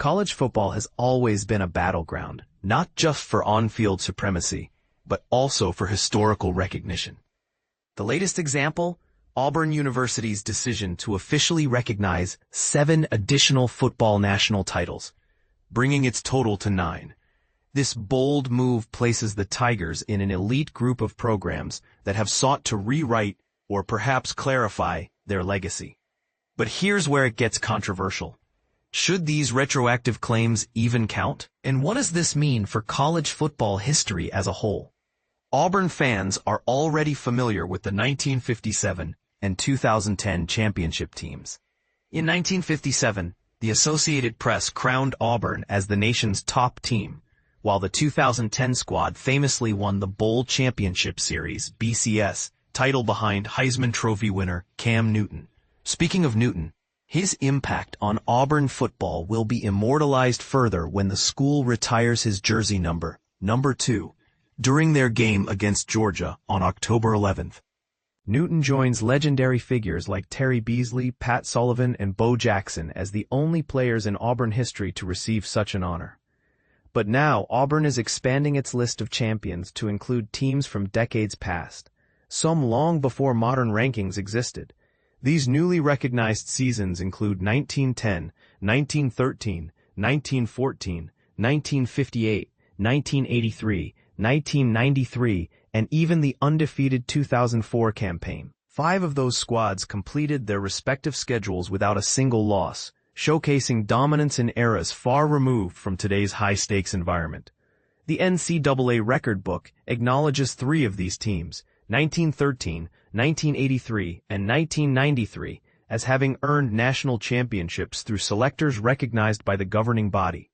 College football has always been a battleground, not just for on-field supremacy, but also for historical recognition. The latest example, Auburn University's decision to officially recognize 7 additional football national titles, bringing its total to 9. This bold move places the Tigers in an elite group of programs that have sought to rewrite or perhaps clarify their legacy. But here's where it gets controversial. Should these retroactive claims even count? And what does this mean for college football history as a whole? Auburn fans are already familiar with the 1957 and 2010 championship teams. In 1957, the Associated Press crowned Auburn as the nation's top team, while the 2010 squad famously won the Bowl Championship Series, BCS, title behind Heisman Trophy winner Cam Newton. Speaking of Newton, his impact on Auburn football will be immortalized further when the school retires his jersey number 2, during their game against Georgia on October 11th. Newton joins legendary figures like Terry Beasley, Pat Sullivan, and Bo Jackson as the only players in Auburn history to receive such an honor. But now Auburn is expanding its list of champions to include teams from decades past, some long before modern rankings existed. These newly recognized seasons include 1910, 1913, 1914, 1958, 1983, 1993, and even the undefeated 2004 campaign. 5 of those squads completed their respective schedules without a single loss, showcasing dominance in eras far removed from today's high-stakes environment. The NCAA record book acknowledges 3 of these teams, 1913, 1983, and 1993, as having earned national championships through selectors recognized by the governing body.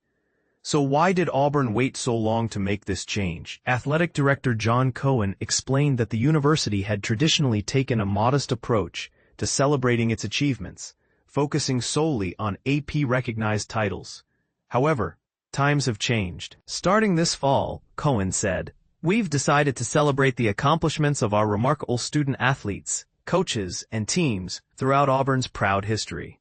So why did Auburn wait so long to make this change? Athletic Director John Cohen explained that the university had traditionally taken a modest approach to celebrating its achievements, focusing solely on AP-recognized titles. However, times have changed. Starting this fall, Cohen said, "We've decided to celebrate the accomplishments of our remarkable student-athletes, coaches, and teams throughout Auburn's proud history."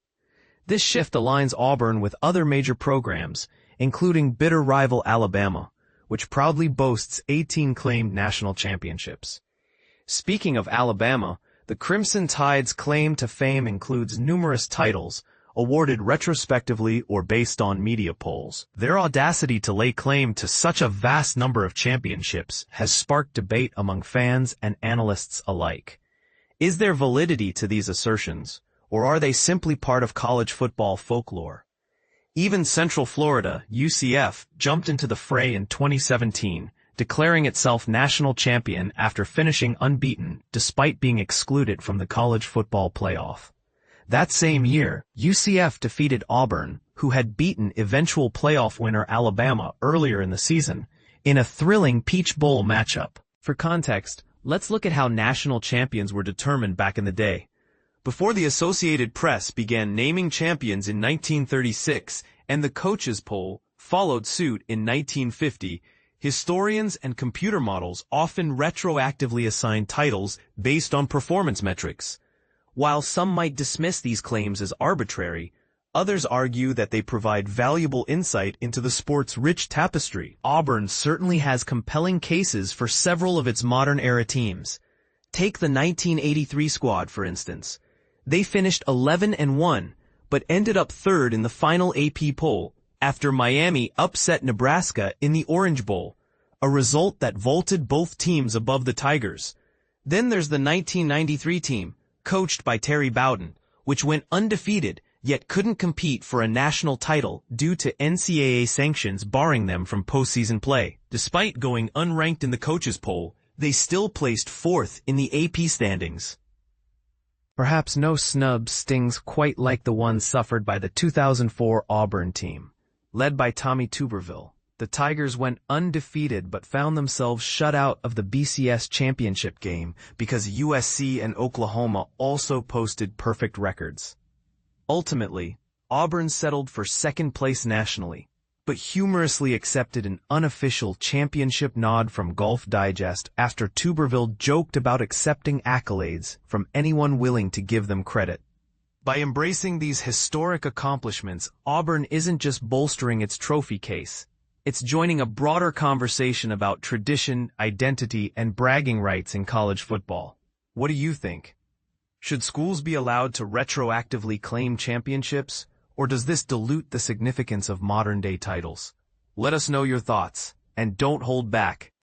This shift aligns Auburn with other major programs, including bitter rival Alabama, which proudly boasts 18 claimed national championships. Speaking of Alabama, the Crimson Tide's claim to fame includes numerous titles, awarded retrospectively or based on media polls. Their audacity to lay claim to such a vast number of championships has sparked debate among fans and analysts alike. Is there validity to these assertions, or are they simply part of college football folklore? Even Central Florida, UCF, jumped into the fray in 2017, declaring itself national champion after finishing unbeaten despite being excluded from the college football playoff. That same year, UCF defeated Auburn, who had beaten eventual playoff winner Alabama earlier in the season, in a thrilling Peach Bowl matchup. For context, let's look at how national champions were determined back in the day. Before the Associated Press began naming champions in 1936 and the coaches poll followed suit in 1950, historians and computer models often retroactively assign titles based on performance metrics. While some might dismiss these claims as arbitrary, others argue that they provide valuable insight into the sport's rich tapestry. Auburn certainly has compelling cases for several of its modern-era teams. Take the 1983 squad, for instance. They finished 11-1, but ended up 3rd in the final AP poll, after Miami upset Nebraska in the Orange Bowl, a result that vaulted both teams above the Tigers. Then there's the 1993 team, coached by Terry Bowden, which went undefeated, yet couldn't compete for a national title due to NCAA sanctions barring them from postseason play. Despite going unranked in the coaches poll, they still placed 4th in the AP standings. Perhaps no snub stings quite like the one suffered by the 2004 Auburn team. Led by Tommy Tuberville, the Tigers went undefeated but found themselves shut out of the BCS championship game because USC and Oklahoma also posted perfect records. Ultimately, Auburn settled for 2nd place nationally, but humorously accepted an unofficial championship nod from Golf Digest after Tuberville joked about accepting accolades from anyone willing to give them credit. By embracing these historic accomplishments, Auburn isn't just bolstering its trophy case. It's joining a broader conversation about tradition, identity, and bragging rights in college football. What do you think? Should schools be allowed to retroactively claim championships, or does this dilute the significance of modern-day titles? Let us know your thoughts, and don't hold back.